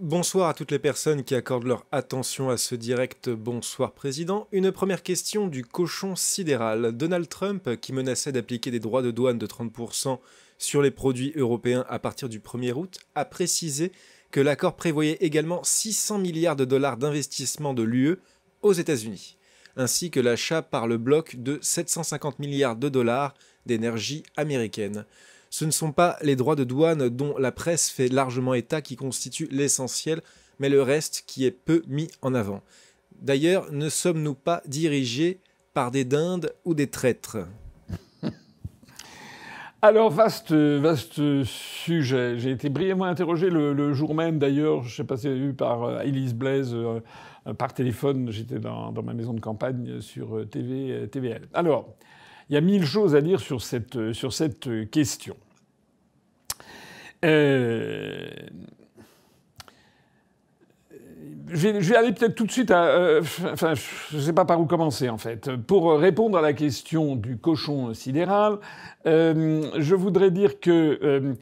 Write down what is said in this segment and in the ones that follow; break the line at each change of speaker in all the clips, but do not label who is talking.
Bonsoir à toutes les personnes qui accordent leur attention à ce direct. Bonsoir Président. Une première question du cochon sidéral. Donald Trump, qui menaçait d'appliquer des droits de douane de 30% sur les produits européens à partir du 1er août, a précisé que l'accord prévoyait également 600 milliards de dollars d'investissement de l'UE aux États-Unis, ainsi que l'achat par le bloc de 750 milliards de dollars d'énergie américaine. Ce ne sont pas les droits de douane dont la presse fait largement état qui constituent l'essentiel, mais le reste qui est peu mis en avant. D'ailleurs, ne sommes-nous pas dirigés par des dindes ou des traîtres ?
Alors, vaste sujet. J'ai été brièvement interrogé le jour même, d'ailleurs, je ne sais pas si vous avez vu, par Élise Blaise, par téléphone. J'étais dans ma maison de campagne sur TVL. Alors, il y a 1000 choses à dire sur cette question. Je vais aller peut-être tout de suite à... je ne sais pas par où commencer, en fait. Pour répondre à la question du cochon sidéral, je voudrais dire que...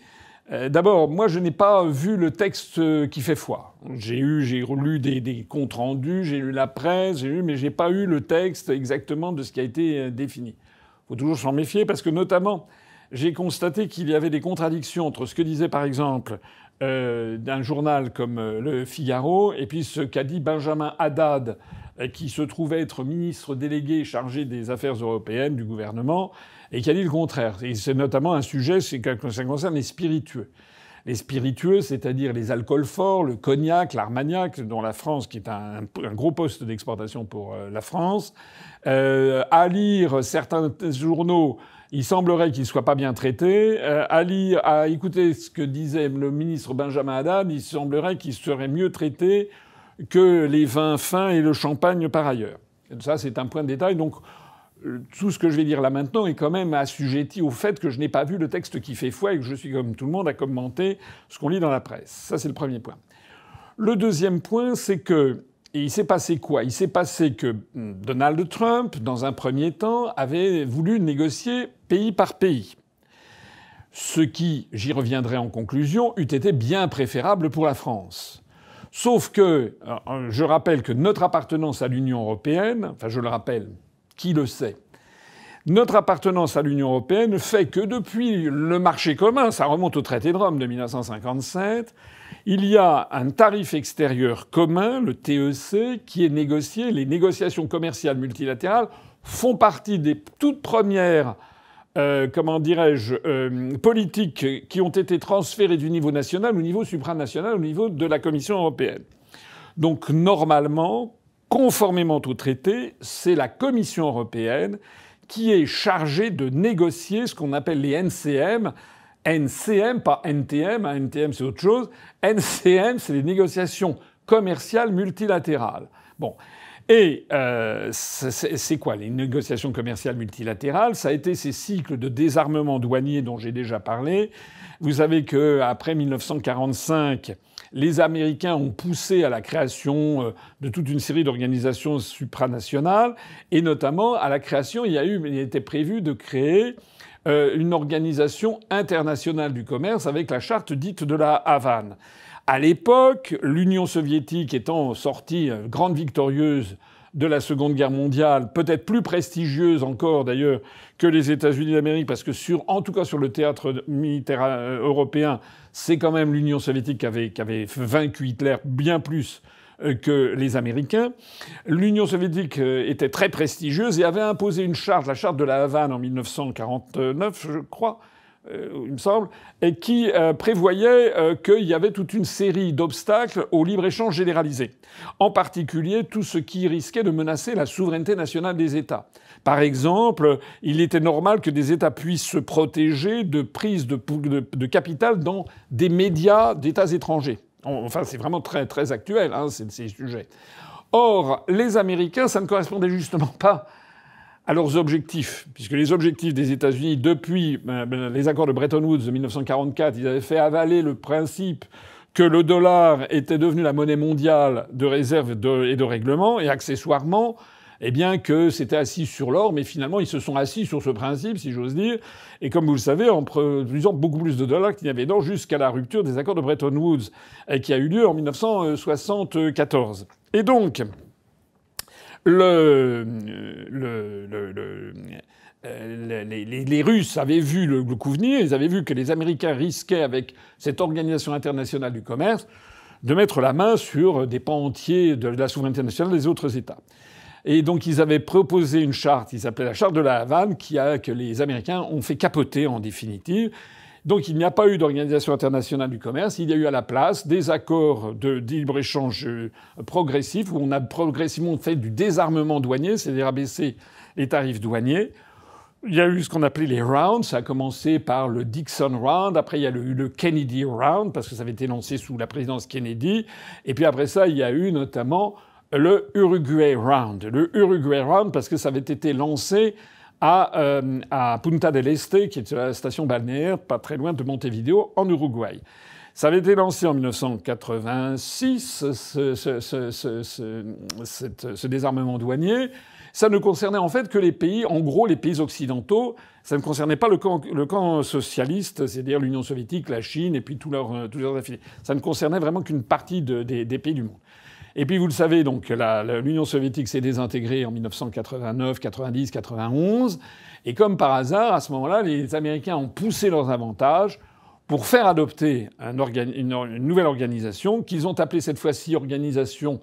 D'abord, moi, je n'ai pas vu le texte qui fait foi. J'ai lu des comptes rendus, j'ai lu la presse, mais j'ai pas eu le texte exactement de ce qui a été défini. Il faut toujours s'en méfier parce que, notamment, j'ai constaté qu'il y avait des contradictions entre ce que disait, par exemple, d'un journal comme Le Figaro et puis ce qu'a dit Benjamin Haddad, qui se trouvait être ministre délégué chargé des affaires européennes du gouvernement, et qui a dit le contraire. Et c'est notamment un sujet, ça concerne les spiritueux. Les spiritueux, c'est-à-dire les alcools forts, le cognac, l'armagnac, dont la France, qui est un gros poste d'exportation pour la France. À lire certains journaux, il semblerait qu'ils ne soient pas bien traités. À écouter ce que disait le ministre Benjamin Haddad, il semblerait qu'ils seraient mieux traités que les vins fins et le champagne par ailleurs. Et ça, c'est un point de détail. Donc, tout ce que je vais dire là maintenant est quand même assujetti au fait que je n'ai pas vu le texte qui fait foi et que je suis, comme tout le monde, à commenter ce qu'on lit dans la presse. Ça, c'est le premier point. Le deuxième point, c'est que... Et il s'est passé quoi ? Il s'est passé que Donald Trump, dans un premier temps, avait voulu négocier pays par pays. Ce qui, j'y reviendrai en conclusion, eût été bien préférable pour la France. Sauf que, je rappelle que notre appartenance à l'Union européenne, enfin je le rappelle, qui le sait, notre appartenance à l'Union européenne fait que depuis le marché commun, ça remonte au traité de Rome de 1957, il y a un tarif extérieur commun, le TEC, qui est négocié. Les négociations commerciales multilatérales font partie des toutes premières, politiques qui ont été transférées du niveau national au niveau supranational, au niveau de la Commission européenne. Donc normalement, conformément au traité, c'est la Commission européenne qui est chargée de négocier ce qu'on appelle les NCM. NCM, pas NTM. NTM, c'est autre chose. NCM, c'est les négociations commerciales multilatérales. Bon. Et c'est quoi les négociations commerciales multilatérales ? Ça a été ces cycles de désarmement douanier dont j'ai déjà parlé. Vous savez qu'après 1945, les Américains ont poussé à la création de toute une série d'organisations supranationales, et notamment à la création, il était prévu de créer une organisation internationale du commerce avec la charte dite de la Havane. À l'époque, l'Union soviétique étant sortie grande victorieuse de la Seconde Guerre mondiale, peut-être plus prestigieuse encore d'ailleurs que les États-Unis d'Amérique, parce que en tout cas sur le théâtre militaire européen, c'est quand même l'Union soviétique qui avait vaincu Hitler bien plus que les Américains. L'Union soviétique était très prestigieuse et avait imposé une charte, la charte de la Havane en 1949, je crois, il me semble, et qui prévoyait qu'il y avait toute une série d'obstacles au libre-échange généralisé. En particulier, tout ce qui risquait de menacer la souveraineté nationale des États. Par exemple, il était normal que des États puissent se protéger de prises de capital dans des médias d'États étrangers. Enfin, c'est vraiment très, très actuel, ces sujets. Or, les Américains, ça ne correspondait justement pas à leurs objectifs, puisque les objectifs des États-Unis, depuis les accords de Bretton Woods de 1944, ils avaient fait avaler le principe que le dollar était devenu la monnaie mondiale de réserve et de règlement, et accessoirement, eh bien que c'était assis sur l'or, mais finalement ils se sont assis sur ce principe, si j'ose dire, et comme vous le savez, en produisant beaucoup plus de dollars qu'il n'y avait d'or jusqu'à la rupture des accords de Bretton Woods, qui a eu lieu en 1974. Et donc, les Russes avaient vu le coup venir, ils avaient vu que les Américains risquaient, avec cette organisation internationale du commerce, de mettre la main sur des pans entiers de la souveraineté nationale des autres États. Et donc ils avaient proposé une charte, ils s'appelait la charte de la Havane, que les Américains ont fait capoter en définitive. Donc il n'y a pas eu d'organisation internationale du commerce, il y a eu à la place des accords de libre-échange progressifs, où on a progressivement fait du désarmement douanier, c'est-à-dire abaisser les tarifs douaniers. Il y a eu ce qu'on appelait les rounds. Ça a commencé par le Dixon Round. Après, il y a eu le Kennedy Round, parce que ça avait été lancé sous la présidence Kennedy. Et puis après ça, il y a eu notamment le Uruguay Round. Le Uruguay Round, parce que ça avait été lancé à Punta del Este, qui est la station balnéaire pas très loin de Montevideo, en Uruguay. Ça avait été lancé en 1986, ce désarmement douanier. Ça ne concernait en fait que les pays, en gros les pays occidentaux. Ça ne concernait pas le camp socialiste, c'est-à-dire l'Union soviétique, la Chine et puis tous leurs affiliés. Ça ne concernait vraiment qu'une partie des pays du monde. Et puis vous le savez, donc l'Union soviétique s'est désintégrée en 1989, 90, 91. Et comme par hasard, à ce moment-là, les Américains ont poussé leurs avantages pour faire adopter une nouvelle organisation qu'ils ont appelée cette fois-ci Organisation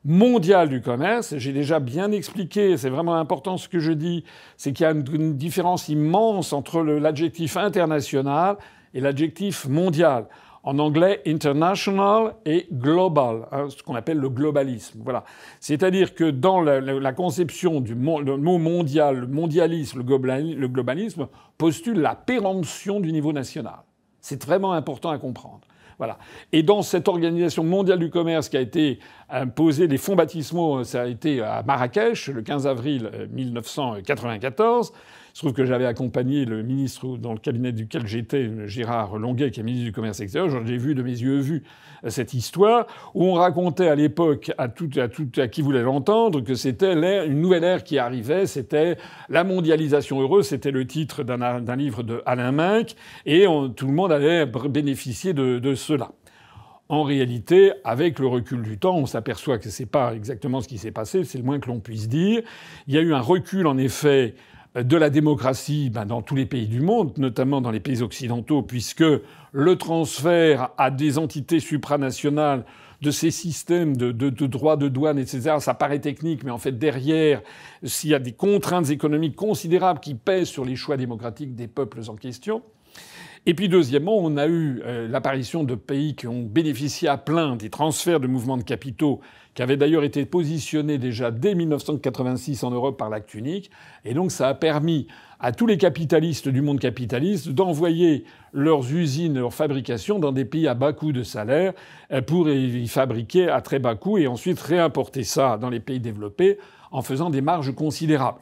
mondiale du commerce. J'ai déjà bien expliqué, c'est vraiment important ce que je dis, c'est qu'il y a une différence immense entre l'adjectif international et l'adjectif mondial. En anglais, international et global, ce qu'on appelle le globalisme. Voilà. C'est-à-dire que dans la conception du le mot mondial, le mondialisme, le globalisme postule la péremption du niveau national. C'est vraiment important à comprendre. Voilà. Et dans cette organisation mondiale du commerce qui a été imposée, les fonds baptismaux, ça a été à Marrakech le 15 avril 1994. Il se trouve que j'avais accompagné le ministre dans le cabinet duquel j'étais, Gérard Longuet, qui est ministre du Commerce extérieur. J'ai vu de mes yeux vus cette histoire où on racontait à l'époque à qui voulait l'entendre que c'était une nouvelle ère qui arrivait. C'était la mondialisation heureuse. C'était le titre d'un livre de Alain Minc. Et tout le monde allait bénéficier de cela. En réalité, avec le recul du temps, on s'aperçoit que c'est pas exactement ce qui s'est passé. C'est le moins que l'on puisse dire. Il y a eu un recul, en effet, de la démocratie dans tous les pays du monde, notamment dans les pays occidentaux, puisque le transfert à des entités supranationales de ces systèmes de droits de douane, etc., ça paraît technique, mais en fait, derrière, s'il y a des contraintes économiques considérables qui pèsent sur les choix démocratiques des peuples en question. Et puis deuxièmement, on a eu l'apparition de pays qui ont bénéficié à plein des transferts de mouvements de capitaux qui avaient d'ailleurs été positionnés déjà dès 1986 en Europe par l'acte unique. Et donc ça a permis à tous les capitalistes du monde capitaliste d'envoyer leurs usines, leurs fabrications dans des pays à bas coût de salaire pour y fabriquer à très bas coût et ensuite réimporter ça dans les pays développés en faisant des marges considérables.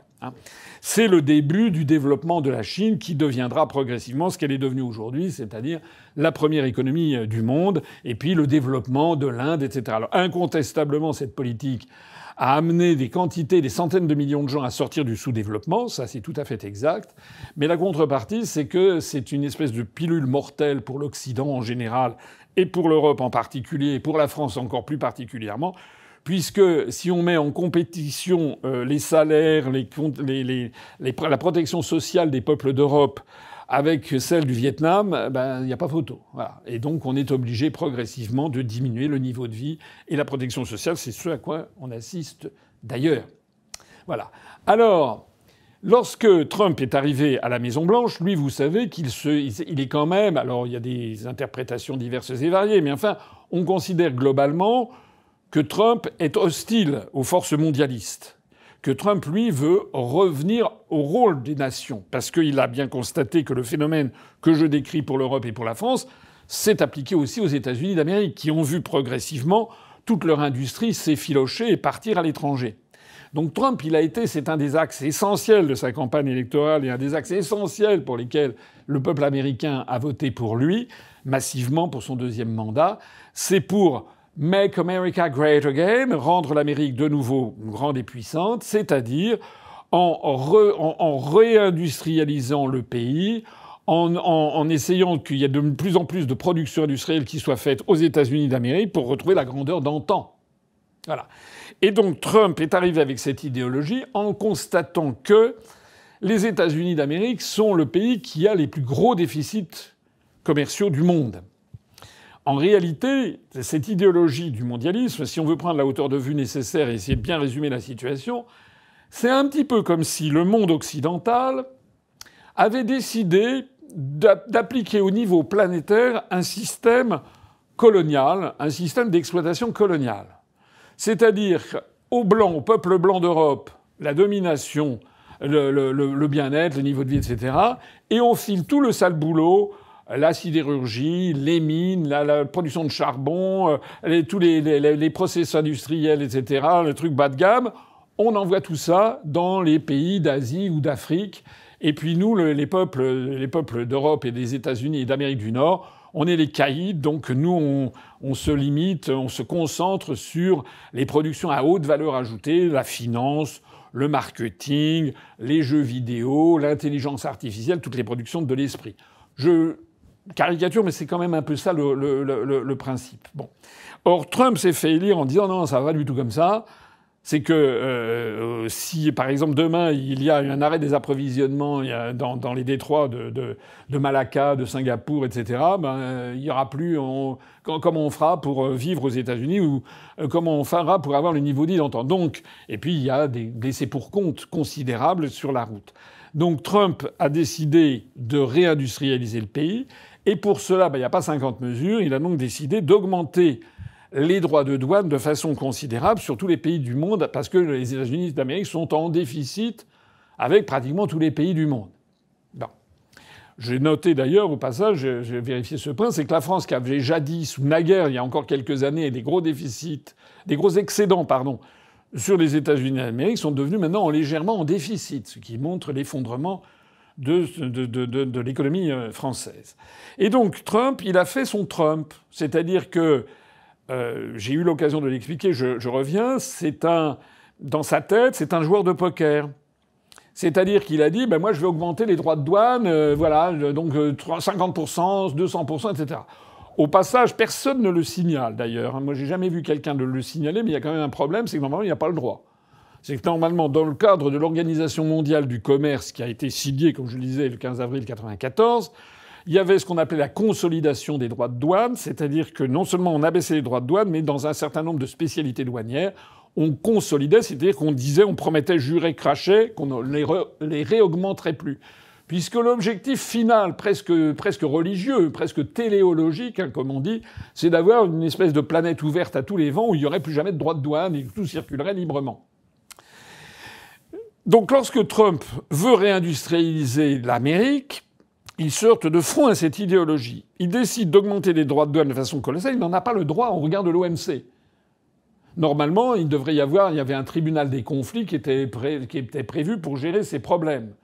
C'est le début du développement de la Chine qui deviendra progressivement ce qu'elle est devenue aujourd'hui, c'est-à-dire la première économie du monde, et puis le développement de l'Inde, etc. Alors incontestablement, cette politique a amené des quantités, des centaines de millions de gens à sortir du sous-développement, ça c'est tout à fait exact. Mais la contrepartie, c'est que c'est une espèce de pilule mortelle pour l'Occident en général, et pour l'Europe en particulier, et pour la France encore plus particulièrement, puisque si on met en compétition les salaires, la protection sociale des peuples d'Europe avec celle du Vietnam, il n'y a pas photo. Voilà. Et donc on est obligé progressivement de diminuer le niveau de vie et la protection sociale, c'est ce à quoi on assiste d'ailleurs. Voilà. Alors, lorsque Trump est arrivé à la Maison-Blanche, lui, vous savez qu'il est quand même... Alors, il y a des interprétations diverses et variées, mais enfin, on considère globalement que Trump est hostile aux forces mondialistes, que Trump, lui, veut revenir au rôle des nations, parce qu'il a bien constaté que le phénomène que je décris pour l'Europe et pour la France s'est appliqué aussi aux États-Unis d'Amérique, qui ont vu progressivement toute leur industrie s'effilocher et partir à l'étranger. Donc Trump, c'est un des axes essentiels de sa campagne électorale et un des axes essentiels pour lesquels le peuple américain a voté pour lui, massivement pour son deuxième mandat, c'est pour Make America Great Again, rendre l'Amérique de nouveau grande et puissante, c'est-à-dire en réindustrialisant le pays, en essayant qu'il y ait de plus en plus de production industrielle qui soit faite aux États-Unis d'Amérique pour retrouver la grandeur d'antan. Voilà. Et donc Trump est arrivé avec cette idéologie en constatant que les États-Unis d'Amérique sont le pays qui a les plus gros déficits commerciaux du monde. En réalité, cette idéologie du mondialisme, si on veut prendre la hauteur de vue nécessaire et essayer de bien résumer la situation, c'est un petit peu comme si le monde occidental avait décidé d'appliquer au niveau planétaire un système colonial, un système d'exploitation coloniale. C'est-à-dire aux Blancs, au peuple blanc d'Europe, la domination, le bien-être, le niveau de vie, etc. Et on file tout le sale boulot, la sidérurgie, les mines, la production de charbon, tous les process industriels, etc., le truc bas de gamme. On envoie tout ça dans les pays d'Asie ou d'Afrique. Et puis nous, les peuples d'Europe et des États-Unis et d'Amérique du Nord, on est les caïds, donc nous, on se limite, on se concentre sur les productions à haute valeur ajoutée, la finance, le marketing, les jeux vidéo, l'intelligence artificielle, toutes les productions de l'esprit. Je caricature, mais c'est quand même un peu ça le principe. Bon. Or, Trump s'est fait élire en disant non, ça va pas du tout comme ça. C'est que si, par exemple, demain, il y a un arrêt des approvisionnements dans les détroits de Malacca, de Singapour, etc., il n'y aura plus... comment on fera pour vivre aux États-Unis ou comment on fera pour avoir le niveau dit d'antan. Donc, et puis, il y a des laissés-pour-compte considérables sur la route. Donc, Trump a décidé de réindustrialiser le pays. Et pour cela, il n'y a pas 50 mesures. Il a donc décidé d'augmenter les droits de douane de façon considérable sur tous les pays du monde, parce que les États-Unis d'Amérique sont en déficit avec pratiquement tous les pays du monde. Bon. J'ai noté d'ailleurs, au passage, j'ai vérifié ce point, c'est que la France, qui avait jadis, ou naguère, il y a encore quelques années, des gros déficits, des gros excédents, sur les États-Unis d'Amérique, sont devenus maintenant légèrement en déficit, ce qui montre l'effondrement de l'économie française. Et donc, Trump, il a fait son Trump. C'est-à-dire que j'ai eu l'occasion de l'expliquer, je reviens, dans sa tête, c'est un joueur de poker. C'est-à-dire qu'il a dit, moi je vais augmenter les droits de douane, donc 50%, 200%, etc. Au passage, personne ne le signale d'ailleurs. Moi j'ai jamais vu quelqu'un le signaler, mais il y a quand même un problème, c'est que normalement il n'y a pas le droit. C'est que normalement, dans le cadre de l'Organisation mondiale du commerce, qui a été signée, comme je le disais, le 15 avril 1994, il y avait ce qu'on appelait la consolidation des droits de douane, c'est-à-dire que non seulement on abaissait les droits de douane, mais dans un certain nombre de spécialités douanières, on consolidait, c'est-à-dire qu'on disait, on promettait, jurait, crachait, qu'on ne les réaugmenterait plus. Puisque l'objectif final, presque religieux, presque téléologique, comme on dit, c'est d'avoir une espèce de planète ouverte à tous les vents où il n'y aurait plus jamais de droits de douane et que tout circulerait librement. Donc lorsque Trump veut réindustrialiser l'Amérique, il se heurte de front à cette idéologie. Il décide d'augmenter les droits de douane de façon colossale. Il n'en a pas le droit au regard de l'OMC. Normalement, il y avait un tribunal des conflits qui était prévu pour gérer ces problèmes.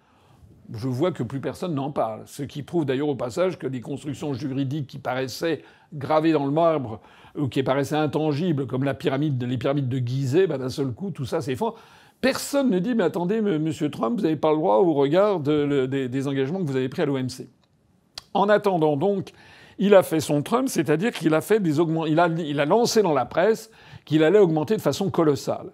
Je vois que plus personne n'en parle. Ce qui prouve d'ailleurs au passage que des constructions juridiques qui paraissaient gravées dans le marbre ou qui paraissaient intangibles, comme les pyramides de Gizeh, d'un seul coup, tout ça s'effondre. Personne ne dit « Mais attendez, monsieur Trump, vous n'avez pas le droit au regard des engagements que vous avez pris à l'OMC. » En attendant donc, il a fait son Trump, c'est-à-dire qu'il a fait il a lancé dans la presse qu'il allait augmenter de façon colossale.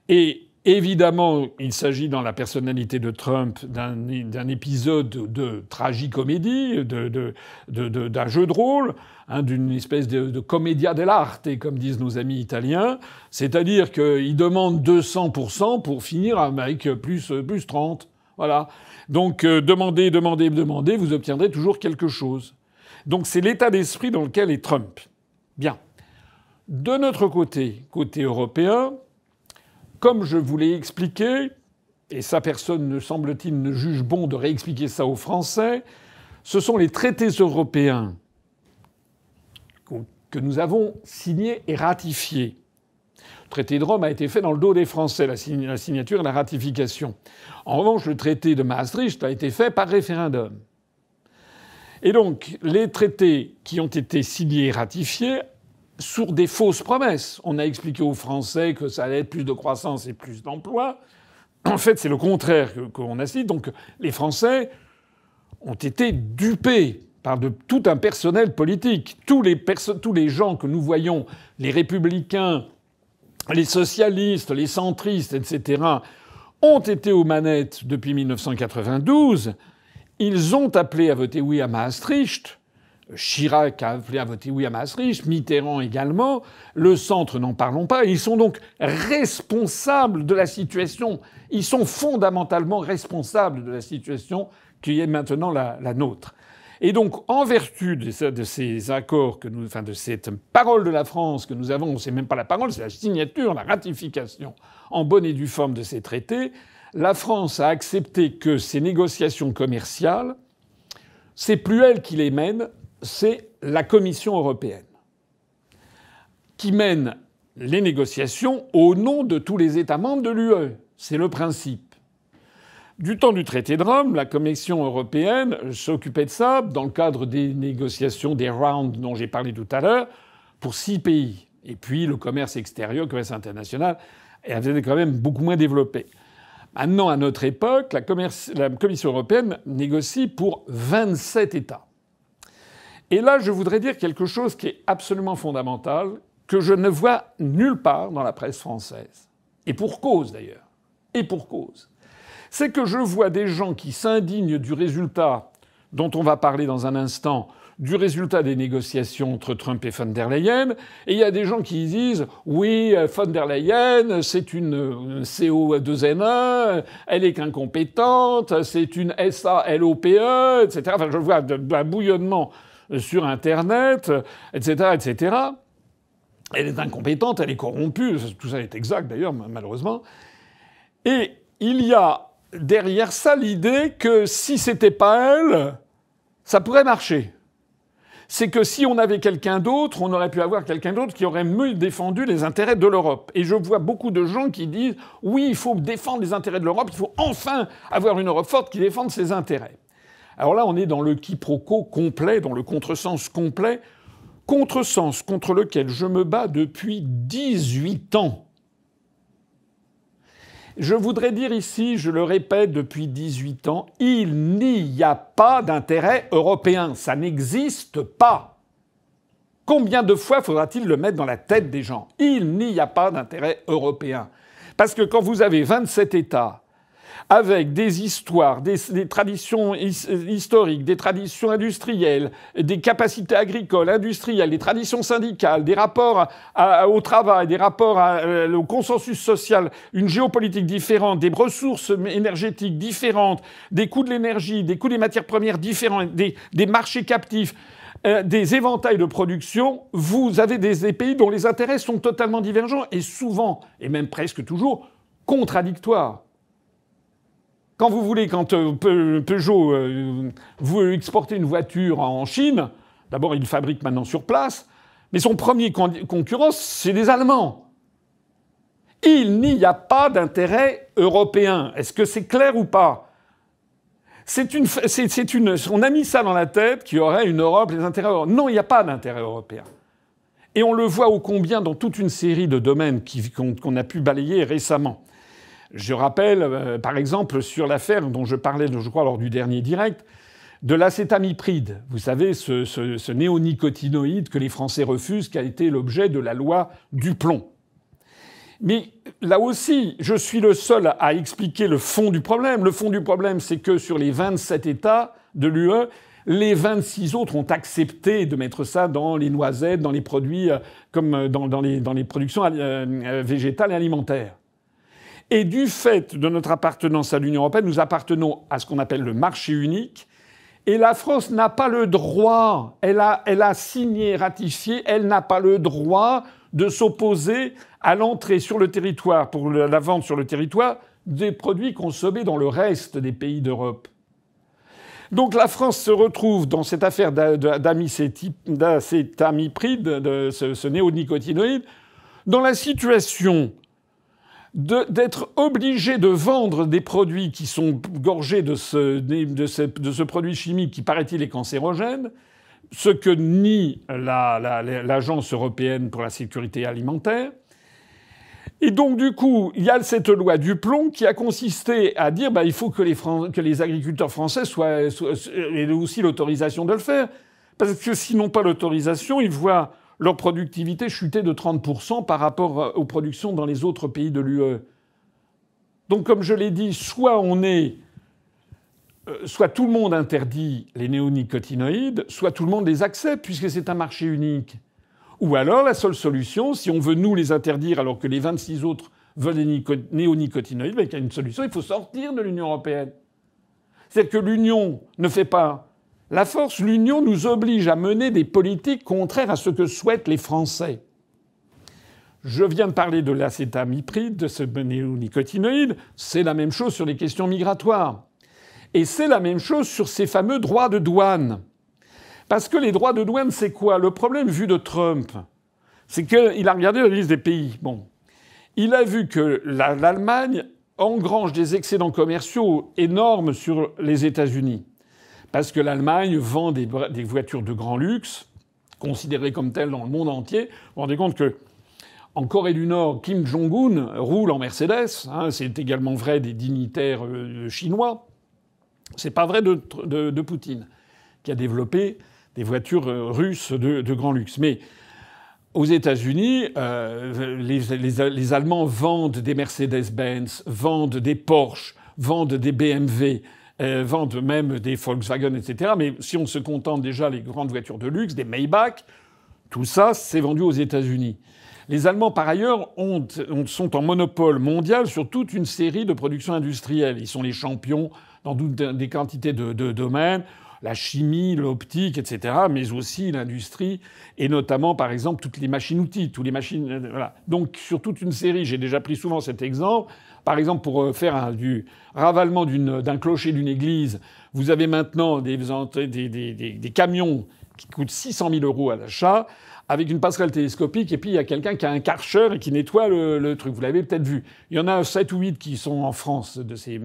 Et évidemment, il s'agit dans la personnalité de Trump d'un épisode de tragicomédie, d'un jeu de rôle, d'une espèce de commedia dell'arte, comme disent nos amis italiens. C'est-à-dire qu'il demande 200% pour finir avec plus 30. Voilà. Donc demandez, vous obtiendrez toujours quelque chose. Donc c'est l'état d'esprit dans lequel est Trump. Bien. De notre côté européen, comme je vous l'ai expliqué, et ça personne ne semble-t-il ne juge bon de réexpliquer ça aux Français, ce sont les traités européens que nous avons signés et ratifiés. Le traité de Rome a été fait dans le dos des Français, la signature et la ratification. En revanche, le traité de Maastricht a été fait par référendum. Et donc, les traités qui ont été signés et ratifiés sur des fausses promesses. On a expliqué aux Français que ça allait être plus de croissance et plus d'emplois. En fait, c'est le contraire qu'on assiste. Donc les Français ont été dupés par tout un personnel politique. Tous les gens que nous voyons, les républicains, les socialistes, les centristes, etc., ont été aux manettes depuis 1992. Ils ont appelé à voter oui à Maastricht. Chirac a appelé à voter oui à Maastricht, Mitterrand également. Le centre, n'en parlons pas. Ils sont donc responsables de la situation. Ils sont fondamentalement responsables de la situation qui est maintenant la nôtre. Et donc, en vertu de ces accords de cette parole de la France que nous avons, c'est même pas la parole, c'est la signature, la ratification en bonne et due forme de ces traités, la France a accepté que ces négociations commerciales, c'est plus elle qui les mène, c'est la Commission européenne qui mène les négociations au nom de tous les États membres de l'UE. C'est le principe. Du temps du traité de Rome, la Commission européenne s'occupait de ça dans le cadre des négociations, des rounds dont j'ai parlé tout à l'heure, pour 6 pays. Et puis le commerce extérieur, le commerce international, était quand même beaucoup moins développé. Maintenant, à notre époque, la Commission européenne négocie pour 27 États. Et là, je voudrais dire quelque chose qui est absolument fondamental, que je ne vois nulle part dans la presse française. Et pour cause, d'ailleurs. Et pour cause. C'est que je vois des gens qui s'indignent du résultat, dont on va parler dans un instant, du résultat des négociations entre Trump et von der Leyen, et il y a des gens qui disent « Oui, von der Leyen, c'est une CO2NE, elle est qu'incompétente, c'est une SALOPE, etc. » Enfin, je vois un bouillonnement sur Internet, etc., etc. Elle est incompétente, elle est corrompue, tout ça est exact d'ailleurs, malheureusement. Et il y a derrière ça l'idée que si c'était pas elle, ça pourrait marcher. C'est que si on avait quelqu'un d'autre, on aurait pu avoir quelqu'un d'autre qui aurait mieux défendu les intérêts de l'Europe. Et je vois beaucoup de gens qui disent « Oui, il faut défendre les intérêts de l'Europe, il faut enfin avoir une Europe forte qui défende ses intérêts. » Alors là, on est dans le quiproquo complet, dans le contresens complet, contresens contre lequel je me bats depuis 18 ans. Je voudrais dire ici, je le répète depuis 18 ans, il n'y a pas d'intérêt européen. Ça n'existe pas. Combien de fois faudra-t-il le mettre dans la tête des gens? Il n'y a pas d'intérêt européen. Parce que quand vous avez 27 États avec des histoires, des traditions historiques, des traditions industrielles, des capacités agricoles, industrielles, des traditions syndicales, des rapports au travail, des rapports au consensus social, une géopolitique différente, des ressources énergétiques différentes, des coûts de l'énergie, des coûts des matières premières différents, des marchés captifs, des éventails de production, vous avez des pays dont les intérêts sont totalement divergents et souvent, et même presque toujours, contradictoires. Quand vous voulez, quand Peugeot veut exporter une voiture en Chine, d'abord il fabrique maintenant sur place, mais son premier concurrent, c'est les Allemands. Il n'y a pas d'intérêt européen. Est-ce que c'est clair ou pas? On a mis ça dans la tête qu'il y aurait une Europe, les intérêts européens. Non, il n'y a pas d'intérêt européen. Et on le voit ô combien dans toute une série de domaines qu'on a pu balayer récemment. Je rappelle, par exemple, sur l'affaire dont je parlais, je crois, lors du dernier direct, de l'acétamipride. Vous savez, ce néonicotinoïde que les Français refusent, qui a été l'objet de la loi du plomb. Mais là aussi, je suis le seul à expliquer le fond du problème. Le fond du problème, c'est que sur les 27 États de l'UE, les 26 autres ont accepté de mettre ça dans les noisettes, dans les produits, comme dans les productions végétales et alimentaires. Et du fait de notre appartenance à l'Union européenne, nous appartenons à ce qu'on appelle le marché unique. Et la France n'a pas le droit, elle a signé, ratifié, elle n'a pas le droit de s'opposer à l'entrée sur le territoire, pour la vente sur le territoire, des produits consommés dans le reste des pays d'Europe. Donc la France se retrouve dans cette affaire d'acétamipride, de ce néonicotinoïde, dans la situation d'être obligé de vendre des produits qui sont gorgés de ce produit chimique qui, paraît-il, est cancérogène, ce que nie l'Agence européenne pour la sécurité alimentaire. Et donc, du coup, il y a cette loi du plomb qui a consisté à dire il faut que les agriculteurs français aient aussi l'autorisation de le faire. Parce que s'ils n'ont pas l'autorisation, ils voient leur productivité chuter de 30% par rapport aux productions dans les autres pays de l'UE. Donc, comme je l'ai dit, soit tout le monde interdit les néonicotinoïdes, soit tout le monde les accepte, puisque c'est un marché unique. Ou alors, la seule solution, si on veut nous les interdire alors que les 26 autres veulent les néonicotinoïdes, il y a une solution, il faut sortir de l'Union européenne. C'est-à-dire que l'Union ne fait pas la force, l'Union nous oblige à mener des politiques contraires à ce que souhaitent les Français. Je viens de parler de l'acétamipride, de ce néonicotinoïde, c'est la même chose sur les questions migratoires. Et c'est la même chose sur ces fameux droits de douane. Parce que les droits de douane, c'est quoi? Le problème vu de Trump, c'est qu'il a regardé la liste des pays. Bon. Il a vu que l'Allemagne engrange des excédents commerciaux énormes sur les États-Unis. Parce que l'Allemagne vend des voitures de grand luxe, considérées comme telles dans le monde entier. Vous vous rendez compte que en Corée du Nord, Kim Jong-un roule en Mercedes. C'est également vrai des dignitaires chinois. C'est pas vrai de Poutine, qui a développé des voitures russes de grand luxe. Mais aux États-Unis, les Allemands vendent des Mercedes-Benz, vendent des Porsche, vendent des BMW, vendent même des Volkswagen, etc. Mais si on se contente déjà des grandes voitures de luxe, des Maybach, tout ça, c'est vendu aux États-Unis. Les Allemands, par ailleurs, sont en monopole mondial sur toute une série de productions industrielles. Ils sont les champions dans des quantités de domaines, la chimie, l'optique, etc., mais aussi l'industrie, et notamment, par exemple, toutes les machines-outils, toutes les machines... Voilà. Donc, sur toute une série, j'ai déjà pris souvent cet exemple. Par exemple, pour faire du ravalement d'un clocher d'une église, vous avez maintenant des camions qui coûtent 600 000 € à l'achat, avec une passerelle télescopique, et puis il y a quelqu'un qui a un Karcher et qui nettoie le truc. Vous l'avez peut-être vu. Il y en a 7 ou 8 qui sont en France de ces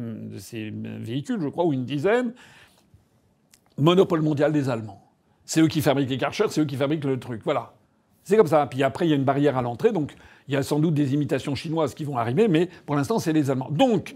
véhicules, je crois, ou une dizaine. Monopole mondial des Allemands. C'est eux qui fabriquent les Karcher, c'est eux qui fabriquent le truc. Voilà. C'est comme ça. Puis après, il y a une barrière à l'entrée, donc il y a sans doute des imitations chinoises qui vont arriver, mais pour l'instant, c'est les Allemands. Donc,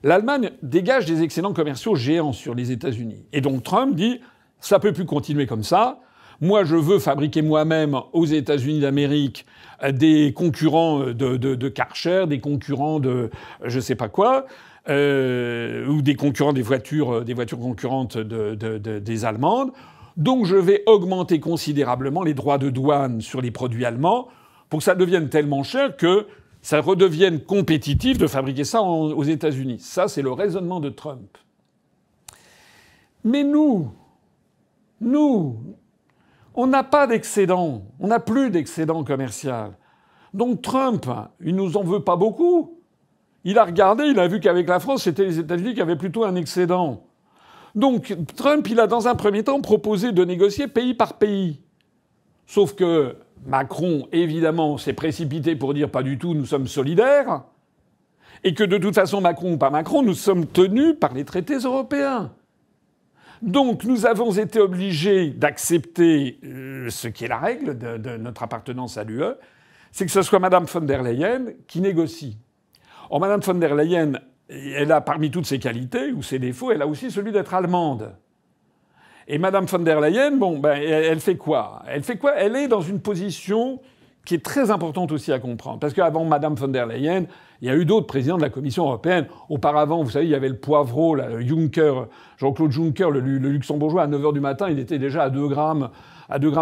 l'Allemagne dégage des excédents commerciaux géants sur les États-Unis. Et donc Trump dit, ça peut plus continuer comme ça. Moi, je veux fabriquer moi-même aux États-Unis d'Amérique des concurrents de Karcher, des concurrents de je sais pas quoi, ou des concurrents des voitures concurrentes des Allemandes. Donc, je vais augmenter considérablement les droits de douane sur les produits allemands pour que ça devienne tellement cher que ça redevienne compétitif de fabriquer ça aux États-Unis. Ça, c'est le raisonnement de Trump. Mais nous, on n'a pas d'excédent. On n'a plus d'excédent commercial. Donc Trump, il nous en veut pas beaucoup. Il a regardé, il a vu qu'avec la France, c'était les États-Unis qui avaient plutôt un excédent. Donc Trump, il a dans un premier temps proposé de négocier pays par pays. Sauf que Macron, évidemment, s'est précipité pour dire pas du tout, nous sommes solidaires. Et que de toute façon, Macron ou pas Macron, nous sommes tenus par les traités européens. Donc nous avons été obligés d'accepter ce qui est la règle de notre appartenance à l'UE, c'est que ce soit Mme von der Leyen qui négocie. Or, Mme von der Leyen, elle a parmi toutes ses qualités ou ses défauts, elle a aussi celui d'être allemande. Et Mme von der Leyen, elle fait quoi? Elle est dans une position qui est très importante aussi à comprendre. Parce qu'avant Mme von der Leyen, il y a eu d'autres présidents de la Commission européenne. Auparavant, vous savez, il y avait le poivreau, là, le Juncker, Jean-Claude Juncker, le luxembourgeois, à 9h du matin, il était déjà à 2 grammes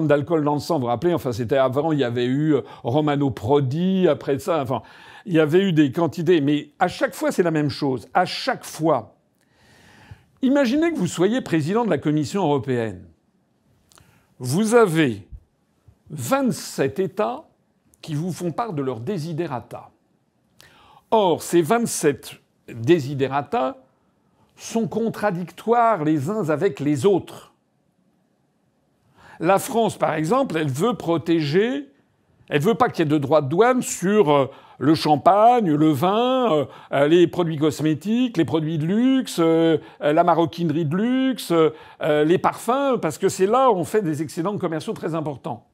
d'alcool dans le sang, vous vous rappelez? Enfin, c'était avant, il y avait eu Romano Prodi, après ça, enfin, il y avait eu des quantités. Mais à chaque fois, c'est la même chose. À chaque fois. Imaginez que vous soyez président de la Commission européenne. Vous avez 27 États qui vous font part de leurs desiderata. Or, ces 27 desiderata sont contradictoires les uns avec les autres. La France, par exemple, elle veut protéger Elle veut pas qu'il y ait de droits de douane sur le champagne, le vin, les produits cosmétiques, les produits de luxe, la maroquinerie de luxe, les parfums, parce que c'est là où on fait des excédents commerciaux très importants.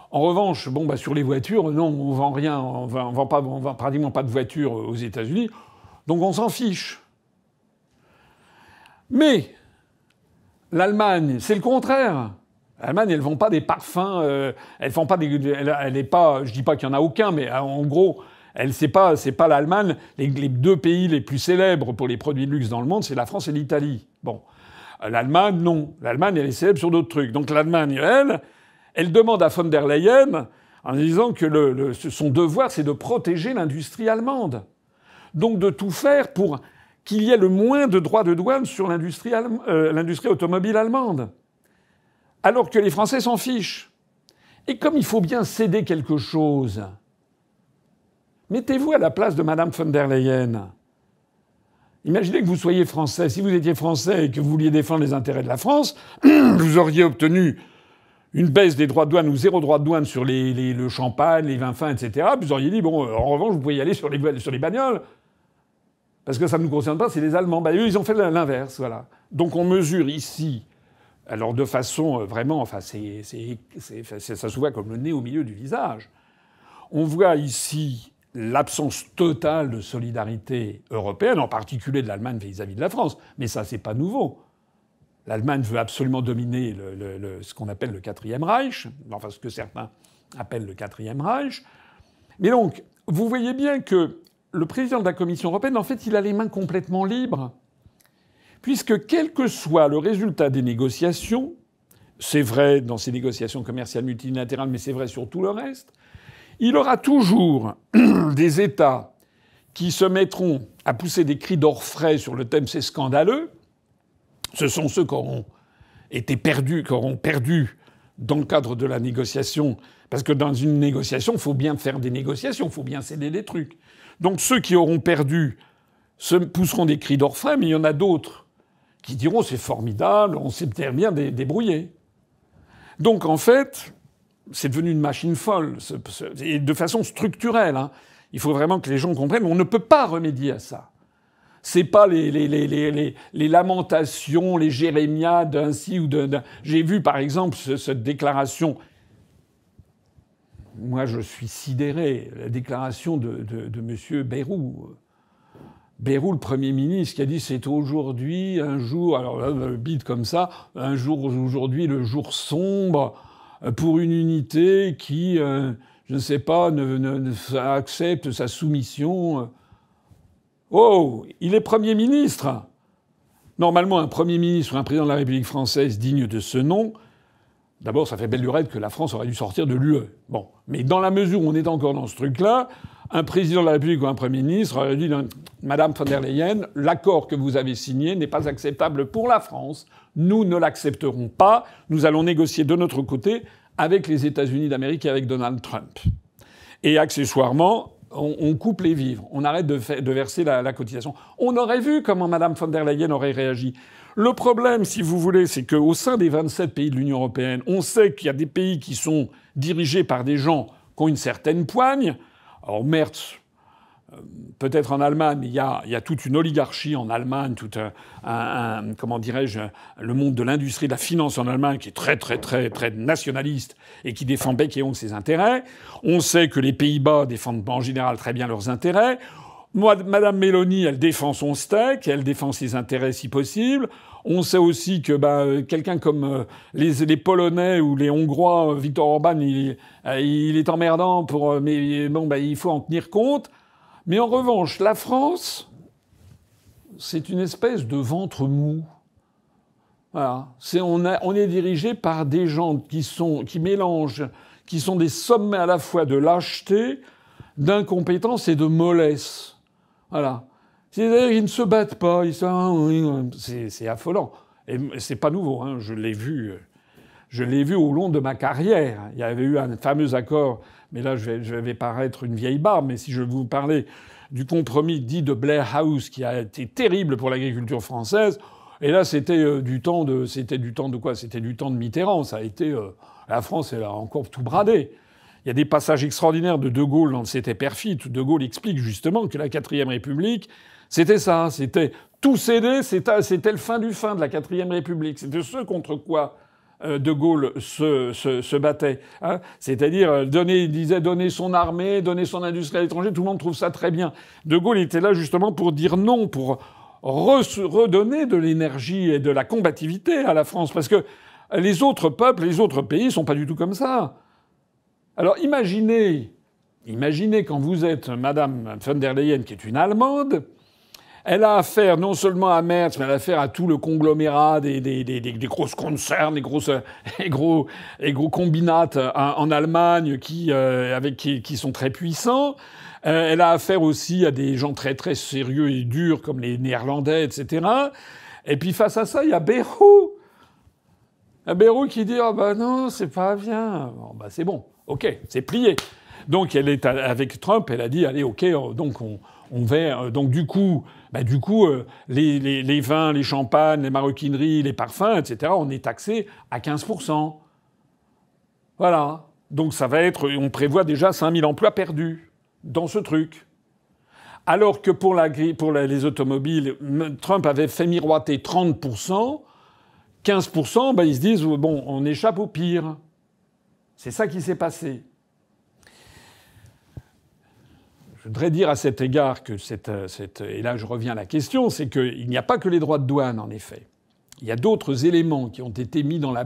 En revanche, sur les voitures, non, on vend rien, on vend pratiquement pas de voitures aux États-Unis, donc on s'en fiche. Mais l'Allemagne, c'est le contraire. L'Allemagne, elle vend pas des parfums, elle vend pas elle est pas, je dis pas qu'il y en a aucun, mais en gros, c'est pas l'Allemagne. Les deux pays les plus célèbres pour les produits de luxe dans le monde, c'est la France et l'Italie. Bon. L'Allemagne, non. L'Allemagne, elle est célèbre sur d'autres trucs. Donc l'Allemagne, elle demande à von der Leyen en disant que son devoir, c'est de protéger l'industrie allemande. Donc de tout faire pour qu'il y ait le moins de droits de douane sur l'industrie automobile allemande. Alors que les Français s'en fichent. Et comme il faut bien céder quelque chose, mettez-vous à la place de Madame von der Leyen. Imaginez que vous soyez français. Si vous étiez français et que vous vouliez défendre les intérêts de la France, vous auriez obtenu une baisse des droits de douane ou zéro droit de douane sur le champagne, les vins fins, etc. Vous auriez dit, en revanche, vous pouvez y aller sur les bagnoles. Parce que ça ne nous concerne pas, c'est les Allemands. Eux, ils ont fait l'inverse, voilà. Donc on mesure ici, alors de façon vraiment, ça se voit comme le nez au milieu du visage. On voit ici l'absence totale de solidarité européenne, en particulier de l'Allemagne vis-à-vis de la France. Mais ça, c'est pas nouveau. L'Allemagne veut absolument dominer ce qu'on appelle le Quatrième Reich, enfin ce que certains appellent le Quatrième Reich. Mais donc, vous voyez bien que le président de la Commission européenne, en fait, il a les mains complètement libres. Puisque quel que soit le résultat des négociations, c'est vrai dans ces négociations commerciales multilatérales, mais c'est vrai sur tout le reste, il aura toujours des États qui se mettront à pousser des cris d'orfraie sur le thème « c'est scandaleux ». Ce sont ceux qui auront perdu dans le cadre de la négociation. Parce que dans une négociation, il faut bien faire des négociations, il faut bien céder des trucs. Donc ceux qui auront perdu se pousseront des cris d'orfraie, mais il y en a d'autres qui diront c'est formidable, on s'est bien débrouillé. Donc en fait, c'est devenu une machine folle, et de façon structurelle. Hein. Il faut vraiment que les gens comprennent, on ne peut pas remédier à ça. C'est pas les lamentations, les jérémiades ainsi ou d'un. J'ai vu par exemple cette déclaration. Moi, je suis sidéré. La déclaration de M. Bayrou. Bayrou, le Premier ministre, qui a dit c'est aujourd'hui un jour, alors là, bide comme ça, un jour aujourd'hui, le jour sombre pour une unité qui, je ne sais pas, accepte sa soumission. Oh, il est Premier ministre. Normalement, un Premier ministre ou un président de la République française digne de ce nom, d'abord, ça fait belle lurette que la France aurait dû sortir de l'UE. Bon. Mais dans la mesure où on est encore dans ce truc-là, un président de la République ou un Premier ministre aurait dit « Madame von der Leyen, l'accord que vous avez signé n'est pas acceptable pour la France. Nous ne l'accepterons pas. Nous allons négocier de notre côté avec les États-Unis d'Amérique et avec Donald Trump. » Et accessoirement, on coupe les vivres. On arrête de verser la cotisation. On aurait vu comment Madame von der Leyen aurait réagi. Le problème, si vous voulez, c'est qu'au sein des 27 pays de l'Union européenne, on sait qu'il y a des pays qui sont dirigés par des gens qui ont une certaine poigne. Alors Merz, peut-être en Allemagne, mais il y a toute une oligarchie en Allemagne, tout comment dirais-je, le monde de l'industrie, de la finance en Allemagne qui est très, très, très, très nationaliste et qui défend bec et ongle ses intérêts. On sait que les Pays-Bas défendent en général très bien leurs intérêts. Madame Meloni, elle défend son steak, elle défend ses intérêts si possible. On sait aussi que quelqu'un comme les Polonais ou les Hongrois, Viktor Orban, il est emmerdant mais bon, il faut en tenir compte. Mais en revanche, la France, c'est une espèce de ventre mou. Voilà. On est dirigé par des gens qui mélangent, qui sont des sommets à la fois de lâcheté, d'incompétence et de mollesse. Voilà. C'est-à-dire qu'ils ne se battent pas. C'est affolant. Et c'est pas nouveau. Hein. Je l'ai vu au long de ma carrière. Il y avait eu un fameux accord, mais là je vais paraître une vieille barbe, mais si je vous parlais du compromis dit de Blair House qui a été terrible pour l'agriculture française, et là c'était du temps de quoi ? C'était du temps de Mitterrand. Ça a été la France, elle a encore tout bradé. Il y a des passages extraordinaires de Gaulle dans C'était perfide, où De Gaulle explique justement que la 4ème République, c'était ça. C'était tout céder, c'était le fin du fin de la 4ème République. C'était ce contre quoi De Gaulle se battait. Hein. C'est-à-dire il disait donner son armée, donner son industrie à l'étranger, tout le monde trouve ça très bien. De Gaulle était là justement pour dire non, pour redonner de l'énergie et de la combativité à la France. Parce que les autres peuples, les autres pays sont pas du tout comme ça. Alors imaginez quand vous êtes Madame von der Leyen, qui est une Allemande, elle a affaire non seulement à Merz, mais elle a affaire à tout le conglomérat des grosses concerns, des gros combinats en Allemagne qui sont très puissants. Elle a affaire aussi à des gens très très sérieux et durs comme les Néerlandais, etc. Et puis face à ça, il y a Bayrou. Bayrou qui dit « Ah ben non, c'est pas bien. » Bon, ben c'est bon. OK, c'est plié. Donc elle est avec Trump, elle a dit « Allez, OK, donc on va... » Donc du coup, les vins, les champagnes, les maroquineries, les parfums, etc., on est taxé à 15%. Voilà. Donc ça va être... On prévoit déjà 5000 emplois perdus dans ce truc. Alors que pour les automobiles, Trump avait fait miroiter 30%, 15%, ben ils se disent bon, on échappe au pire. C'est ça qui s'est passé. Je voudrais dire à cet égard que et là je reviens à la question, c'est qu'il n'y a pas que les droits de douane, en effet. Il y a d'autres éléments qui ont été mis dans la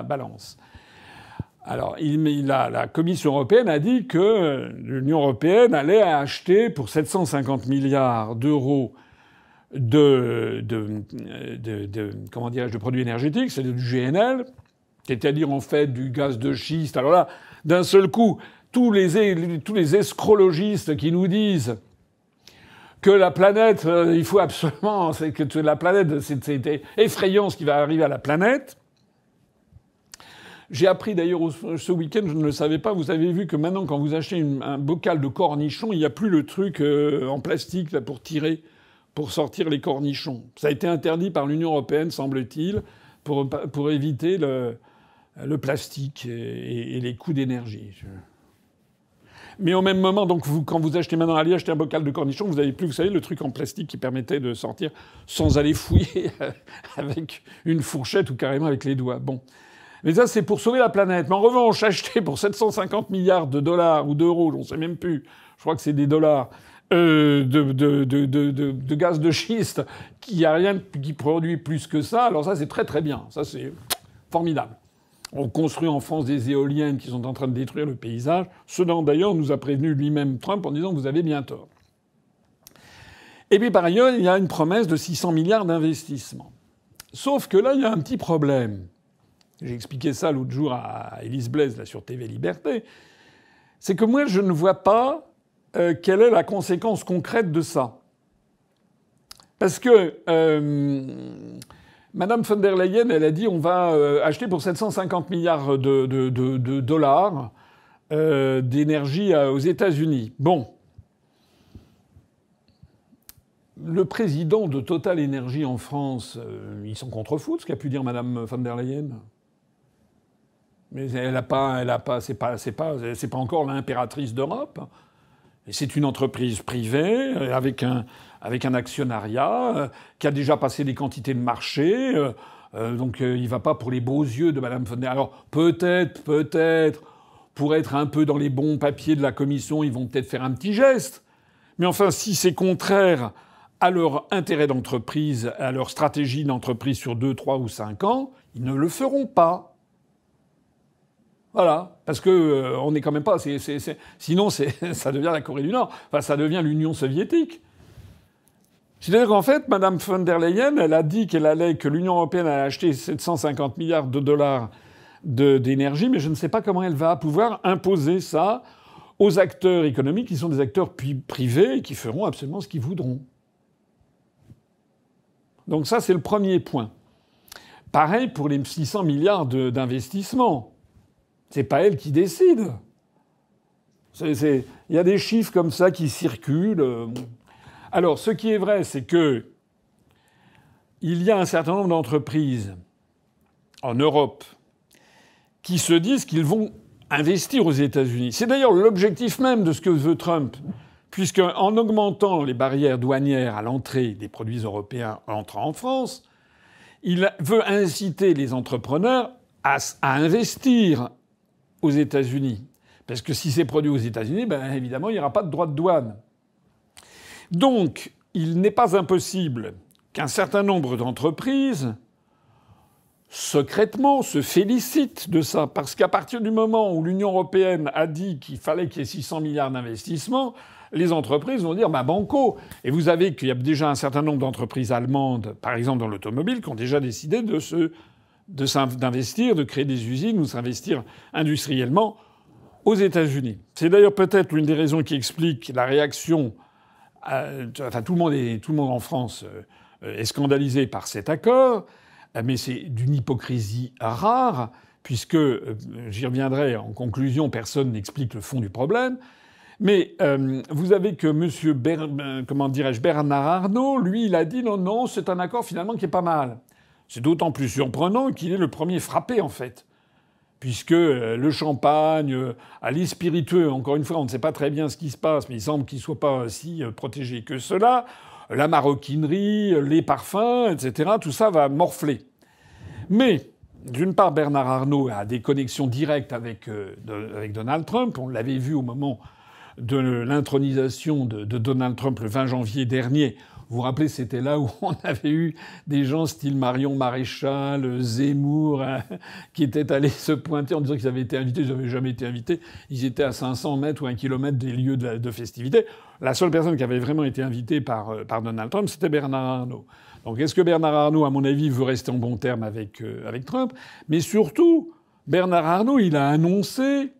balance. Alors, la Commission européenne a dit que l'Union européenne allait acheter pour 750 milliards d'euros de produits énergétiques, c'est du GNL, c'est-à-dire en fait du gaz de schiste. Alors là, d'un seul coup, tous les escrologistes qui nous disent que la planète, il faut absolument, c'est que la planète, c'était effrayant ce qui va arriver à la planète. J'ai appris d'ailleurs ce week-end, je ne le savais pas, vous avez vu que maintenant quand vous achetez un bocal de cornichons, il n'y a plus le truc en plastique là, pour sortir les cornichons. Ça a été interdit par l'Union européenne, semble-t-il, pour éviter le plastique et les coûts d'énergie. Mais au même moment, donc quand vous achetez maintenant, allez acheter un bocal de cornichons, vous n'avez plus, vous savez, le truc en plastique qui permettait de sortir sans aller fouiller avec une fourchette ou carrément avec les doigts. Bon. Mais ça, c'est pour sauver la planète. Mais en revanche, acheter pour 750 milliards de dollars ou d'euros, on ne sait même plus, je crois que c'est des dollars, de gaz de schiste, qui a rien qui produit plus que ça, alors ça, c'est très très bien. Ça, c'est formidable. On construit en France des éoliennes qui sont en train de détruire le paysage. Ce dont, d'ailleurs, nous a prévenu lui-même Trump en disant « vous avez bien tort ». Et puis, par ailleurs, il y a une promesse de 600 milliards d'investissements. Sauf que là, il y a un petit problème. J'ai expliqué ça l'autre jour à Élise Blaise, là, sur TV Liberté. C'est que moi, je ne vois pas quelle est la conséquence concrète de ça. Parce que Madame von der Leyen, elle a dit on va acheter pour 750 milliards de dollars d'énergie aux États-Unis. Bon. Le président de Total Énergie en France, ils sont contre-fous de ce qu'a pu dire Madame von der Leyen. Mais c'est pas encore l'impératrice d'Europe. Et c'est une entreprise privée avec un actionnariat qui a déjà passé des quantités de marché. Donc il va pas pour les beaux yeux de Madame von der Leyen. Alors peut-être, pour être un peu dans les bons papiers de la Commission, ils vont peut-être faire un petit geste. Mais enfin, si c'est contraire à leur intérêt d'entreprise, à leur stratégie d'entreprise sur 2, 3 ou 5 ans, ils ne le feront pas. Voilà, parce que on n'est quand même pas. Sinon, ça devient la Corée du Nord. Enfin, ça devient l'Union soviétique. C'est-à-dire qu'en fait, Madame von der Leyen, elle a dit que l'Union européenne allait acheter 750 milliards de dollars d'énergie, mais je ne sais pas comment elle va pouvoir imposer ça aux acteurs économiques qui sont des acteurs privés et qui feront absolument ce qu'ils voudront. Donc ça, c'est le premier point. Pareil pour les 600 milliards d'investissements. C'est pas elle qui décide. Il y a des chiffres comme ça qui circulent. Alors, ce qui est vrai, c'est que il y a un certain nombre d'entreprises en Europe qui se disent qu'ils vont investir aux États-Unis. C'est d'ailleurs l'objectif même de ce que veut Trump, puisque en augmentant les barrières douanières à l'entrée des produits européens entrant en France, il veut inciter les entrepreneurs à investir aux États-Unis. Parce que si c'est produit aux États-Unis, ben évidemment, il n'y aura pas de droit de douane. Donc, il n'est pas impossible qu'un certain nombre d'entreprises, secrètement, se félicitent de ça. Parce qu'à partir du moment où l'Union européenne a dit qu'il fallait qu'il y ait 600 milliards d'investissements, les entreprises vont dire banco. Et vous savez qu'il y a déjà un certain nombre d'entreprises allemandes, par exemple dans l'automobile, qui ont déjà décidé d'investir, de créer des usines ou de s'investir industriellement aux États-Unis. C'est d'ailleurs peut-être l'une des raisons qui explique la réaction. Tout le monde en France est scandalisé par cet accord, mais c'est d'une hypocrisie rare, puisque, j'y reviendrai en conclusion, personne n'explique le fond du problème. Mais vous avez que Bernard Arnault, lui, il a dit non, c'est un accord finalement qui est pas mal. C'est d'autant plus surprenant qu'il est le premier frappé, en fait. Puisque le champagne, les spiritueux, encore une fois, on ne sait pas très bien ce qui se passe, mais il semble qu'ils ne soient pas si protégés que cela, la maroquinerie, les parfums, etc., tout ça va morfler. Mais, d'une part, Bernard Arnault a des connexions directes avec Donald Trump. On l'avait vu au moment de l'intronisation de Donald Trump le 20 janvier dernier. Vous vous rappelez, c'était là où on avait eu des gens style Marion Maréchal, Zemmour, qui étaient allés se pointer en disant qu'ils avaient été invités. Ils n'avaient jamais été invités. Ils étaient à 500 mètres ou 1 kilomètre des lieux de festivité. La seule personne qui avait vraiment été invitée par Donald Trump, c'était Bernard Arnault. Donc est-ce que Bernard Arnault, à mon avis, veut rester en bon terme avec Trump? Mais surtout, Bernard Arnault, il a annoncé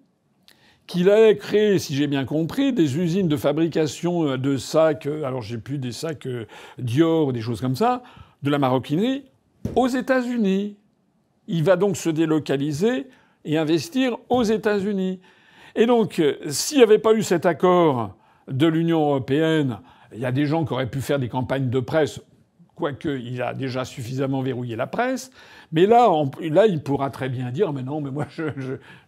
qu'il allait créer, si j'ai bien compris, des usines de fabrication de sacs, alors j'ai plus des sacs Dior ou des choses comme ça, de la maroquinerie, aux États-Unis. Il va donc se délocaliser et investir aux États-Unis. Et donc, s'il n'y avait pas eu cet accord de l'Union européenne, il y a des gens qui auraient pu faire des campagnes de presse, quoique il a déjà suffisamment verrouillé la presse. Mais là, il pourra très bien dire « Mais non, mais moi,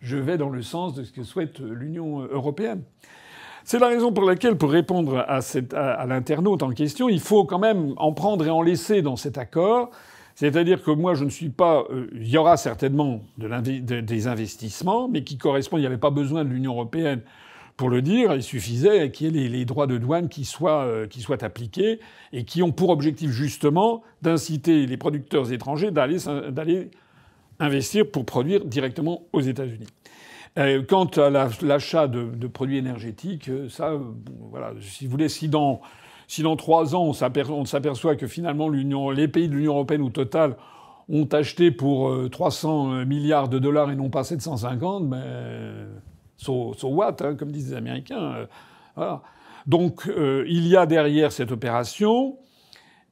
je vais dans le sens de ce que souhaite l'Union européenne ». C'est la raison pour laquelle, pour répondre à l'internaute en question, il faut quand même en prendre et en laisser dans cet accord. C'est-à-dire que moi, je ne suis pas... il y aura certainement des investissements, mais qui correspondent... Il n'y avait pas besoin de l'Union européenne pour le dire. Il suffisait qu'il y ait les droits de douane qui soient appliqués et qui ont pour objectif, justement, d'inciter les producteurs étrangers d'aller investir pour produire directement aux États-Unis. Quant à l'achat de produits énergétiques, ça, voilà, si vous voulez, si dans 3 ans, on s'aperçoit que finalement les pays de l'Union européenne au total ont acheté pour 300 milliards de dollars et non pas 750, ben, so what, hein, comme disent les Américains. Voilà. Donc, il y a derrière cette opération,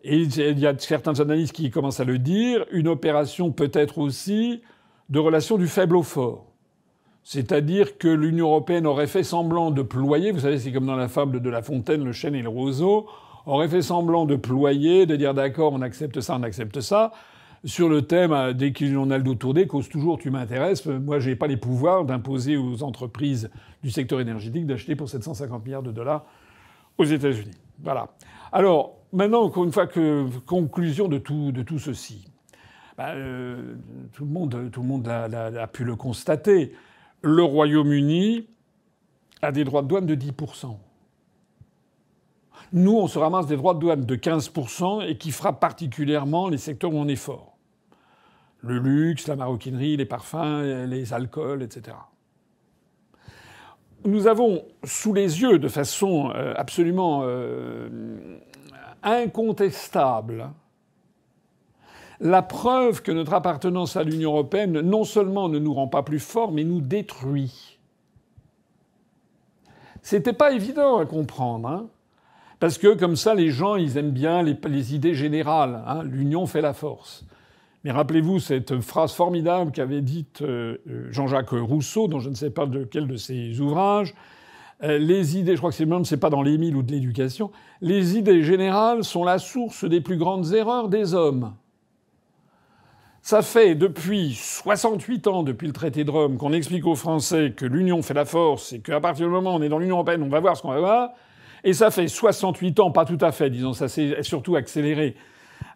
et il y a certains analystes qui commencent à le dire, une opération peut-être aussi de relation du faible au fort. C'est-à-dire que l'Union européenne aurait fait semblant de ployer, vous savez, c'est comme dans la fable de La Fontaine, le chêne et le roseau, aurait fait semblant de ployer, de dire d'accord, on accepte ça, sur le thème, dès qu'on a le dos tourné, cause toujours tu m'intéresses, moi j'ai pas les pouvoirs d'imposer aux entreprises du secteur énergétique d'acheter pour 750 milliards de dollars aux États-Unis. Voilà. Alors, maintenant, encore une fois, conclusion de tout ceci. Tout le monde a pu le constater. Le Royaume-Uni a des droits de douane de 10%. Nous, on se ramasse des droits de douane de 15% et qui frappent particulièrement les secteurs où on est fort. Le luxe, la maroquinerie, les parfums, les alcools, etc. Nous avons sous les yeux, de façon absolument incontestable, la preuve que notre appartenance à l'Union européenne non seulement ne nous rend pas plus forts, mais nous détruit. C'était pas évident à comprendre, hein, parce que comme ça, les gens, ils aiment bien les idées générales. Hein, l'union fait la force. Mais rappelez-vous cette phrase formidable qu'avait dite Jean-Jacques Rousseau, dont je ne sais pas de quel de ses ouvrages. Les idées, je crois que c'est pas dans l'Émile ou de l'Éducation, les idées générales sont la source des plus grandes erreurs des hommes. Ça fait depuis 68 ans, depuis le traité de Rome, qu'on explique aux Français que l'union fait la force et qu'à partir du moment où on est dans l'Union européenne, on va voir ce qu'on va voir. Et ça fait 68 ans, pas tout à fait, disons, ça s'est surtout accéléré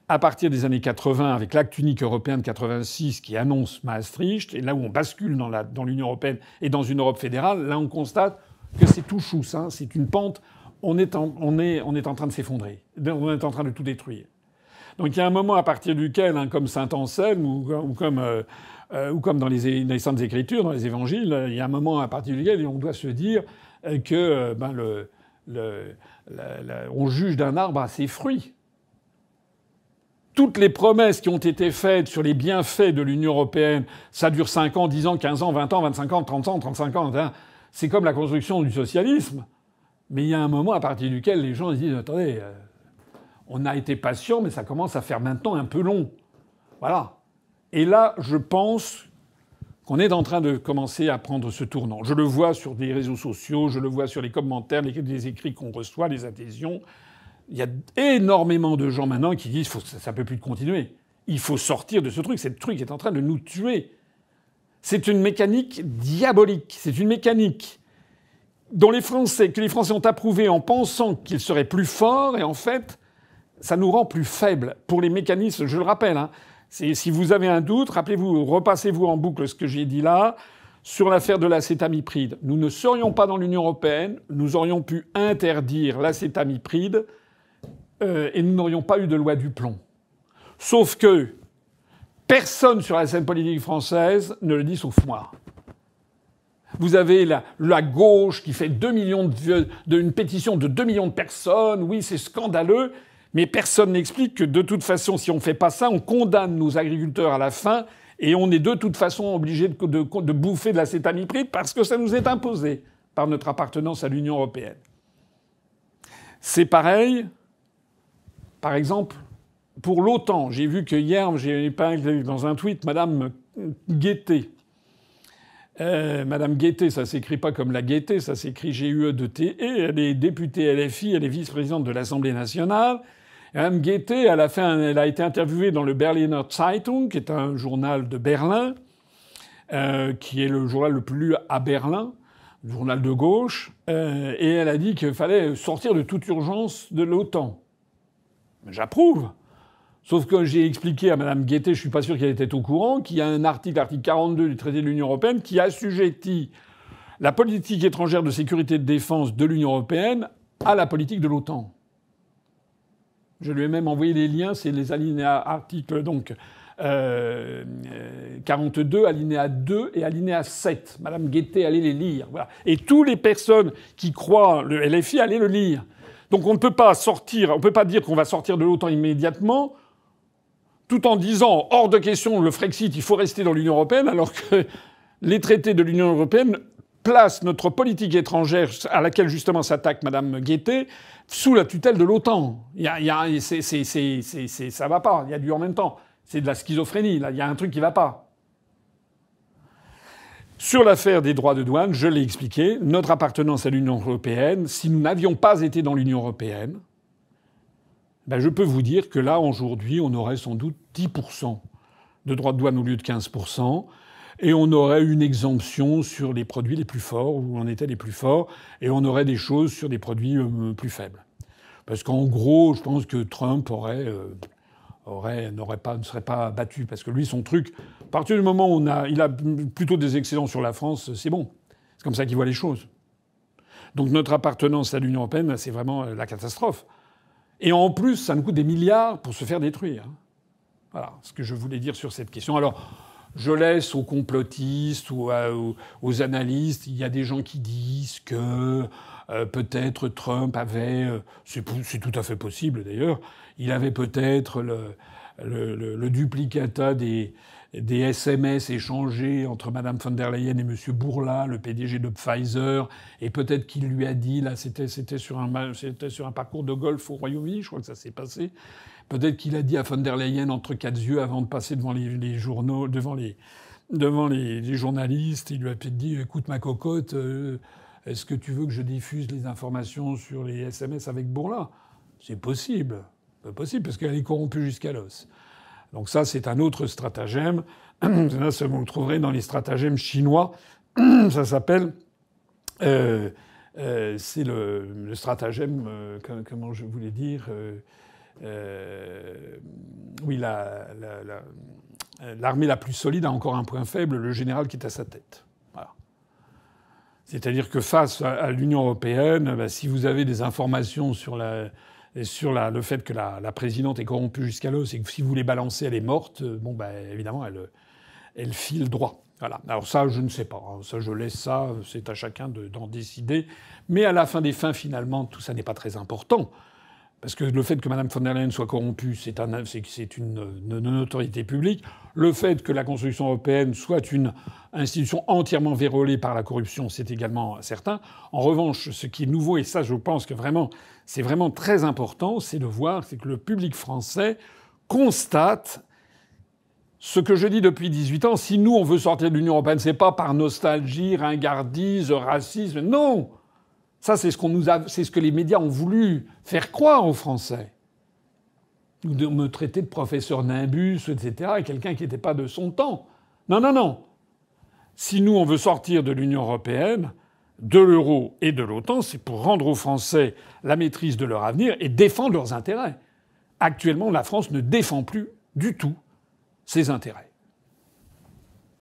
à partir des années 80 avec l'acte unique européen de 86 qui annonce Maastricht. Et là où on bascule dans l'Union européenne et dans une Europe fédérale, là on constate que c'est tout chousse, hein, c'est une pente. On est en train de s'effondrer. On est en train de tout détruire. Donc il y a un moment à partir duquel, hein, comme saint Anselme ou comme dans les Saintes Écritures, dans les Évangiles, il y a un moment à partir duquel on doit se dire que on juge d'un arbre à ses fruits. Toutes les promesses qui ont été faites sur les bienfaits de l'Union européenne, ça dure 5 ans, 10 ans, 15 ans, 20 ans, 25 ans, 30 ans, 35 ans. Hein, c'est comme la construction du socialisme. Mais il y a un moment à partir duquel les gens se disent « Attendez... on a été patient, mais ça commence à faire maintenant un peu long. » Voilà. Et là, je pense qu'on est en train de commencer à prendre ce tournant. Je le vois sur des réseaux sociaux, je le vois sur les commentaires, les écrits qu'on reçoit, les adhésions. Il y a énormément de gens maintenant qui disent ça ne peut plus continuer. Il faut sortir de ce truc. Ce truc est en train de nous tuer. C'est une mécanique diabolique. C'est une mécanique que les Français ont approuvée en pensant qu'ils seraient plus forts, et en fait, ça nous rend plus faibles pour les mécanismes. Je le rappelle, hein, si vous avez un doute, rappelez-vous, repassez-vous en boucle ce que j'ai dit là sur l'affaire de l'acétamipride. Nous ne serions pas dans l'Union européenne, nous aurions pu interdire l'acétamipride et nous n'aurions pas eu de loi du plomb. Sauf que personne sur la scène politique française ne le dit sauf moi. Vous avez la gauche qui fait 2 millions une pétition de 2 millions de personnes. Oui, c'est scandaleux. Mais personne n'explique que de toute façon, si on ne fait pas ça, on condamne nos agriculteurs à la faim et on est de toute façon obligé de bouffer de l'acétamipride parce que ça nous est imposé par notre appartenance à l'Union européenne. C'est pareil, par exemple, pour l'OTAN. J'ai vu que hier, j'ai épinglé dans un tweet Madame Guettet. Madame Guettet, ça s'écrit pas comme la gaieté, ça s'écrit G-U-E-T-E. Elle est députée LFI, elle est vice-présidente de l'Assemblée nationale. Madame Guettet, elle a été interviewée dans le Berliner Zeitung, qui est un journal de Berlin, qui est le journal le plus lu à Berlin, le journal de gauche, et elle a dit qu'il fallait sortir de toute urgence de l'OTAN. J'approuve. Sauf que j'ai expliqué à Mme Guettet, je suis pas sûr qu'elle était au courant, qu'il y a un article, l'article 42 du traité de l'Union européenne, qui assujettit la politique étrangère de sécurité et de défense de l'Union européenne à la politique de l'OTAN. Je lui ai même envoyé les liens, c'est les alinéas articles donc 42, alinéa 2 et alinéa 7. Madame Guettet, allez les lire. Voilà. Et toutes les personnes qui croient le LFI, allez le lire. Donc on ne peut pas sortir, on peut pas dire qu'on va sortir de l'OTAN immédiatement, tout en disant hors de question le Frexit, il faut rester dans l'Union européenne, alors que les traités de l'Union européenne placent notre politique étrangère, à laquelle justement s'attaque Madame Guettet, sous la tutelle de l'OTAN. Ça va pas. Il y a du en même temps. C'est de la schizophrénie. Là, il y a un truc qui va pas. Sur l'affaire des droits de douane, je l'ai expliqué, notre appartenance à l'Union européenne, si nous n'avions pas été dans l'Union européenne, je peux vous dire que là, aujourd'hui, on aurait sans doute 10% de droits de douane au lieu de 15%, et on aurait une exemption sur les produits les plus forts, où on était les plus forts, et on aurait des choses sur des produits plus faibles. Parce qu'en gros, je pense que Trump ne serait pas battu. Parce que lui, son truc, à partir du moment où il a plutôt des excédents sur la France, c'est bon. C'est comme ça qu'il voit les choses. Donc notre appartenance à l'Union européenne, c'est vraiment la catastrophe. Et en plus, ça nous coûte des milliards pour se faire détruire. Voilà ce que je voulais dire sur cette question. Alors, je laisse aux complotistes ou aux analystes. Il y a des gens qui disent que peut-être Trump avait... c'est tout à fait possible d'ailleurs. Il avait peut-être le duplicata des SMS échangés entre Mme von der Leyen et M. Bourla, le PDG de Pfizer, et peut-être qu'il lui a dit, là c'était sur un parcours de golf au Royaume-Uni, je crois que ça s'est passé, peut-être qu'il a dit à von der Leyen entre quatre yeux avant de passer devant les journaux, devant les journalistes, il lui a peut-être dit « Écoute ma cocotte, est-ce que tu veux que je diffuse les informations sur les SMS avec Bourla ?» C'est possible. C'est possible, parce qu'elle est corrompue jusqu'à l'os. Donc ça, c'est un autre stratagème. Là, ça, vous le trouverez dans les stratagèmes chinois. Ça s'appelle... c'est le stratagème... comment je voulais dire oui, l'armée la plus solide a encore un point faible, le général qui est à sa tête. Voilà. C'est-à-dire que face à l'Union européenne, ben, si vous avez des informations sur le fait que la présidente est corrompue jusqu'à l'os et que si vous les balancez, elle est morte, bon, ben, évidemment, elle file droit. Voilà. Alors ça, je ne sais pas. Ça, je laisse ça. C'est à chacun d'en décider. Mais à la fin des fins, finalement, tout ça n'est pas très important. Parce que le fait que Mme von der Leyen soit corrompue, c'est une autorité publique. Le fait que la construction européenne soit une institution entièrement vérolée par la corruption, c'est également certain. En revanche, ce qui est nouveau, et ça je pense que vraiment, c'est vraiment très important, c'est de voir, c'est que le public français constate ce que je dis depuis 18 ans. Si nous, on veut sortir de l'Union européenne, c'est pas par nostalgie, ringardise, racisme. Non! Ça, c'est ce que les médias ont voulu faire croire aux Français. Me traiter de professeur nimbus, etc., et quelqu'un qui n'était pas de son temps. Non, non, non. Si nous, on veut sortir de l'Union européenne, de l'euro et de l'OTAN, c'est pour rendre aux Français la maîtrise de leur avenir et défendre leurs intérêts. Actuellement, la France ne défend plus du tout ses intérêts.